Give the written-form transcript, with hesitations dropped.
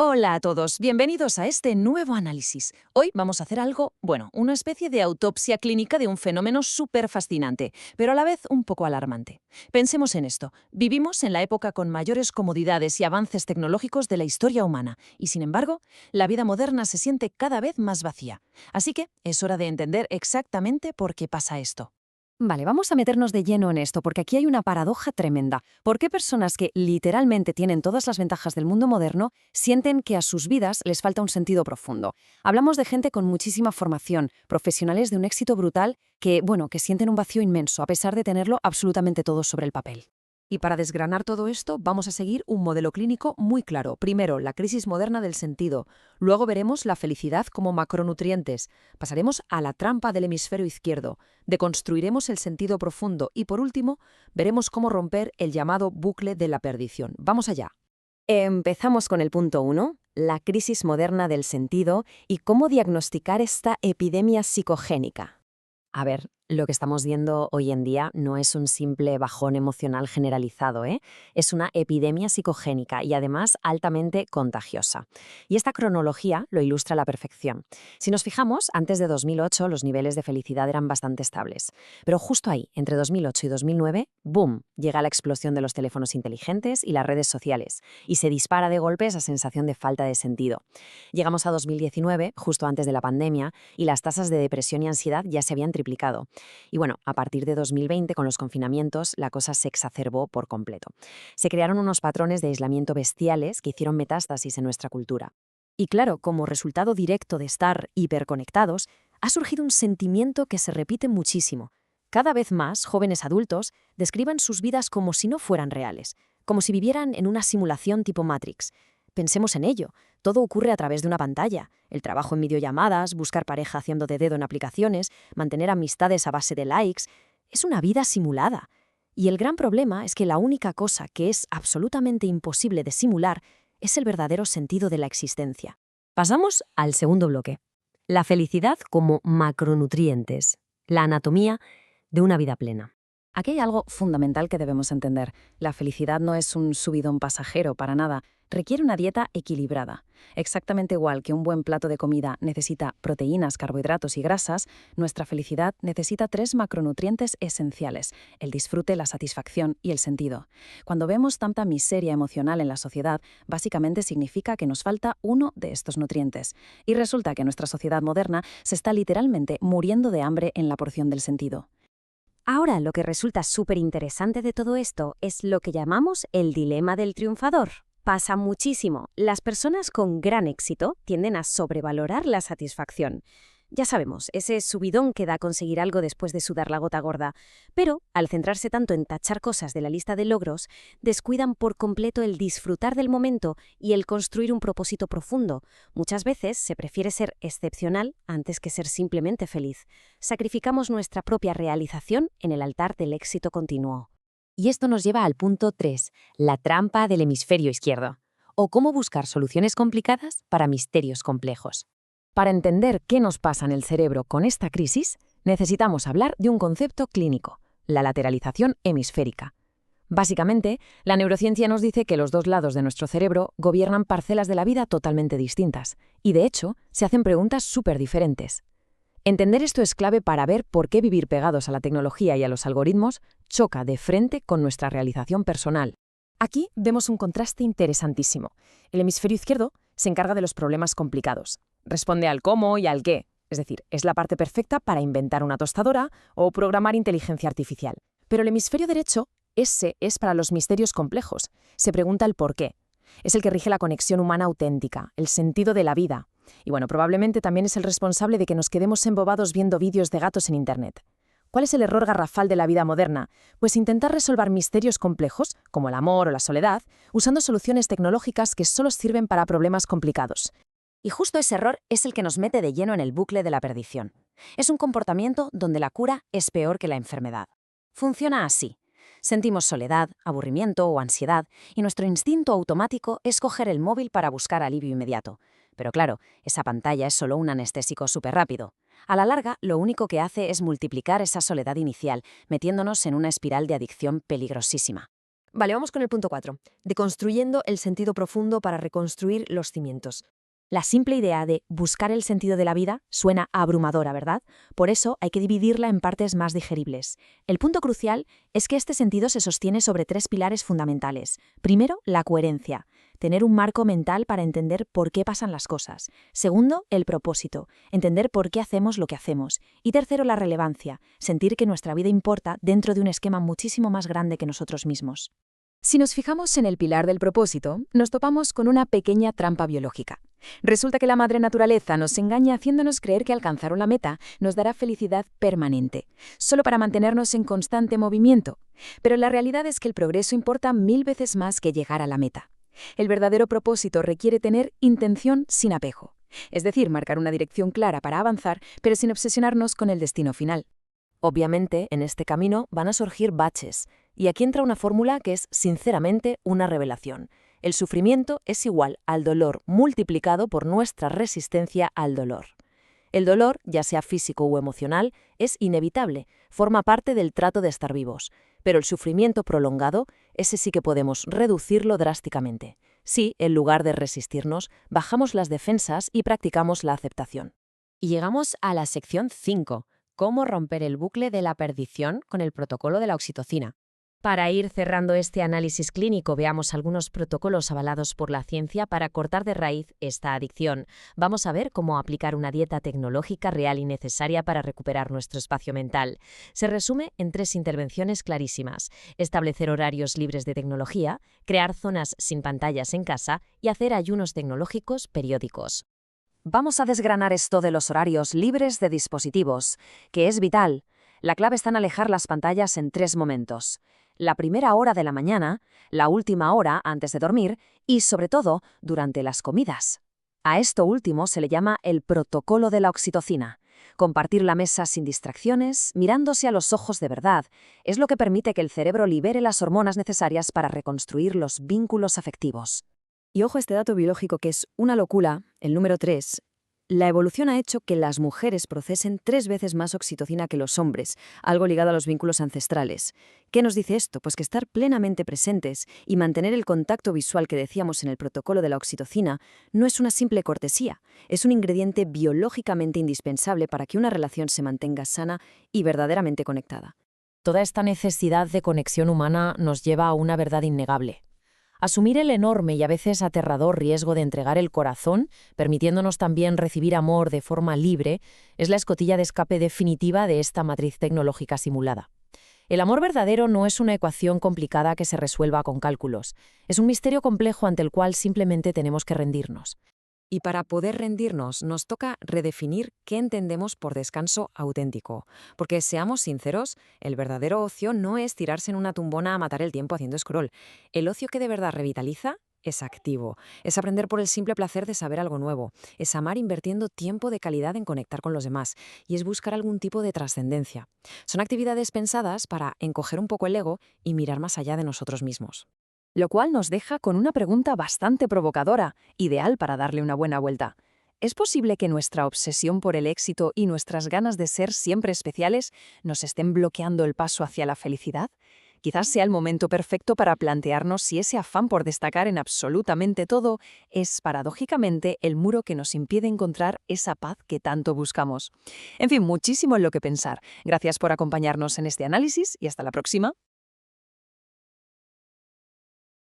Hola a todos, bienvenidos a este nuevo análisis. Hoy vamos a hacer algo, una especie de autopsia clínica de un fenómeno súper fascinante, pero a la vez un poco alarmante. Pensemos en esto. Vivimos en la época con mayores comodidades y avances tecnológicos de la historia humana, y sin embargo, la vida moderna se siente cada vez más vacía. Así que es hora de entender exactamente por qué pasa esto. Vale, vamos a meternos de lleno en esto, porque aquí hay una paradoja tremenda. ¿Por qué personas que literalmente tienen todas las ventajas del mundo moderno sienten que a sus vidas les falta un sentido profundo? Hablamos de gente con muchísima formación, profesionales de un éxito brutal que sienten un vacío inmenso, a pesar de tenerlo absolutamente todo sobre el papel. Y para desgranar todo esto, vamos a seguir un modelo clínico muy claro. Primero, la crisis moderna del sentido. Luego veremos la felicidad como macronutrientes. Pasaremos a la trampa del hemisferio izquierdo. Deconstruiremos el sentido profundo. Y por último, veremos cómo romper el llamado bucle de la perdición. Vamos allá. Empezamos con el punto 1, la crisis moderna del sentido y cómo diagnosticar esta epidemia psicogénica. A ver, lo que estamos viendo hoy en día no es un simple bajón emocional generalizado, ¿eh? Es una epidemia psicogénica y además altamente contagiosa. Y esta cronología lo ilustra a la perfección. Si nos fijamos, antes de 2008 los niveles de felicidad eran bastante estables. Pero justo ahí, entre 2008 y 2009, ¡boom!, llega la explosión de los teléfonos inteligentes y las redes sociales. Y se dispara de golpe esa sensación de falta de sentido. Llegamos a 2019, justo antes de la pandemia, y las tasas de depresión y ansiedad ya se habían triplicado. Y bueno, a partir de 2020, con los confinamientos, la cosa se exacerbó por completo. Se crearon unos patrones de aislamiento bestiales que hicieron metástasis en nuestra cultura. Y claro, como resultado directo de estar hiperconectados, ha surgido un sentimiento que se repite muchísimo. Cada vez más jóvenes adultos describen sus vidas como si no fueran reales, como si vivieran en una simulación tipo Matrix. Pensemos en ello. Todo ocurre a través de una pantalla. El trabajo en videollamadas, buscar pareja haciendo de dedo en aplicaciones, mantener amistades a base de likes. Es una vida simulada. Y el gran problema es que la única cosa que es absolutamente imposible de simular es el verdadero sentido de la existencia. Pasamos al segundo bloque. La felicidad como macronutrientes. La anatomía de una vida plena. Aquí hay algo fundamental que debemos entender. La felicidad no es un subidón pasajero para nada. Requiere una dieta equilibrada. Exactamente igual que un buen plato de comida necesita proteínas, carbohidratos y grasas, nuestra felicidad necesita 3 macronutrientes esenciales: el disfrute, la satisfacción y el sentido. Cuando vemos tanta miseria emocional en la sociedad, básicamente significa que nos falta uno de estos nutrientes. Y resulta que nuestra sociedad moderna se está literalmente muriendo de hambre en la porción del sentido. Ahora, lo que resulta súper interesante de todo esto es lo que llamamos el dilema del triunfador. Pasa muchísimo. Las personas con gran éxito tienden a sobrevalorar la satisfacción. Ya sabemos, ese subidón que da conseguir algo después de sudar la gota gorda. Pero, al centrarse tanto en tachar cosas de la lista de logros, descuidan por completo el disfrutar del momento y el construir un propósito profundo. Muchas veces se prefiere ser excepcional antes que ser simplemente feliz. Sacrificamos nuestra propia realización en el altar del éxito continuo. Y esto nos lleva al punto 3, la trampa del hemisferio izquierdo, o cómo buscar soluciones complicadas para misterios complejos. Para entender qué nos pasa en el cerebro con esta crisis, necesitamos hablar de un concepto clínico, la lateralización hemisférica. Básicamente, la neurociencia nos dice que los dos lados de nuestro cerebro gobiernan parcelas de la vida totalmente distintas, y de hecho, se hacen preguntas súper diferentes. Entender esto es clave para ver por qué vivir pegados a la tecnología y a los algoritmos choca de frente con nuestra realización personal. Aquí vemos un contraste interesantísimo. El hemisferio izquierdo se encarga de los problemas complicados. Responde al cómo y al qué. Es decir, es la parte perfecta para inventar una tostadora o programar inteligencia artificial. Pero el hemisferio derecho, ese es para los misterios complejos. Se pregunta el por qué. Es el que rige la conexión humana auténtica, el sentido de la vida. Y bueno, probablemente también es el responsable de que nos quedemos embobados viendo vídeos de gatos en Internet. ¿Cuál es el error garrafal de la vida moderna? Pues intentar resolver misterios complejos, como el amor o la soledad, usando soluciones tecnológicas que solo sirven para problemas complicados. Y justo ese error es el que nos mete de lleno en el bucle de la perdición. Es un comportamiento donde la cura es peor que la enfermedad. Funciona así. Sentimos soledad, aburrimiento o ansiedad, y nuestro instinto automático es coger el móvil para buscar alivio inmediato. Pero claro, esa pantalla es solo un anestésico súper rápido. A la larga, lo único que hace es multiplicar esa soledad inicial, metiéndonos en una espiral de adicción peligrosísima. Vale, vamos con el punto 4. Deconstruyendo el sentido profundo para reconstruir los cimientos. La simple idea de buscar el sentido de la vida suena abrumadora, ¿verdad? Por eso hay que dividirla en partes más digeribles. El punto crucial es que este sentido se sostiene sobre 3 pilares fundamentales. Primero, la coherencia. Tener un marco mental para entender por qué pasan las cosas. Segundo, el propósito. Entender por qué hacemos lo que hacemos. Y tercero, la relevancia. Sentir que nuestra vida importa dentro de un esquema muchísimo más grande que nosotros mismos. Si nos fijamos en el pilar del propósito, nos topamos con una pequeña trampa biológica. Resulta que la madre naturaleza nos engaña haciéndonos creer que alcanzar una meta nos dará felicidad permanente, solo para mantenernos en constante movimiento. Pero la realidad es que el progreso importa 1000 veces más que llegar a la meta. El verdadero propósito requiere tener intención sin apego, es decir, marcar una dirección clara para avanzar, pero sin obsesionarnos con el destino final. Obviamente, en este camino van a surgir baches, y aquí entra una fórmula que es, sinceramente, una revelación. El sufrimiento es igual al dolor multiplicado por nuestra resistencia al dolor. El dolor, ya sea físico o emocional, es inevitable, forma parte del trato de estar vivos. Pero el sufrimiento prolongado, ese sí que podemos reducirlo drásticamente. Si, en lugar de resistirnos, bajamos las defensas y practicamos la aceptación. Y llegamos a la sección 5. Cómo romper el bucle de la perdición con el protocolo de la oxitocina. Para ir cerrando este análisis clínico, veamos algunos protocolos avalados por la ciencia para cortar de raíz esta adicción. Vamos a ver cómo aplicar una dieta tecnológica real y necesaria para recuperar nuestro espacio mental. Se resume en 3 intervenciones clarísimas: establecer horarios libres de tecnología, crear zonas sin pantallas en casa y hacer ayunos tecnológicos periódicos. Vamos a desgranar esto de los horarios libres de dispositivos, que es vital. La clave está en alejar las pantallas en 3 momentos: la primera hora de la mañana, la última hora antes de dormir y, sobre todo, durante las comidas. A esto último se le llama el protocolo de la oxitocina. Compartir la mesa sin distracciones, mirándose a los ojos de verdad, es lo que permite que el cerebro libere las hormonas necesarias para reconstruir los vínculos afectivos. Y ojo a este dato biológico que es una locura, el número 3. La evolución ha hecho que las mujeres procesen 3 veces más oxitocina que los hombres, algo ligado a los vínculos ancestrales. ¿Qué nos dice esto? Pues que estar plenamente presentes y mantener el contacto visual que decíamos en el protocolo de la oxitocina no es una simple cortesía, es un ingrediente biológicamente indispensable para que una relación se mantenga sana y verdaderamente conectada. Toda esta necesidad de conexión humana nos lleva a una verdad innegable. Asumir el enorme y a veces aterrador riesgo de entregar el corazón, permitiéndonos también recibir amor de forma libre, es la escotilla de escape definitiva de esta matriz tecnológica simulada. El amor verdadero no es una ecuación complicada que se resuelva con cálculos. Es un misterio complejo ante el cual simplemente tenemos que rendirnos. Y para poder rendirnos nos toca redefinir qué entendemos por descanso auténtico. Porque, seamos sinceros, el verdadero ocio no es tirarse en una tumbona a matar el tiempo haciendo scroll. El ocio que de verdad revitaliza es activo. Es aprender por el simple placer de saber algo nuevo. Es amar invirtiendo tiempo de calidad en conectar con los demás. Y es buscar algún tipo de trascendencia. Son actividades pensadas para encoger un poco el ego y mirar más allá de nosotros mismos. Lo cual nos deja con una pregunta bastante provocadora, ideal para darle una buena vuelta. ¿Es posible que nuestra obsesión por el éxito y nuestras ganas de ser siempre especiales nos estén bloqueando el paso hacia la felicidad? Quizás sea el momento perfecto para plantearnos si ese afán por destacar en absolutamente todo es, paradójicamente, el muro que nos impide encontrar esa paz que tanto buscamos. En fin, muchísimo en lo que pensar. Gracias por acompañarnos en este análisis y hasta la próxima.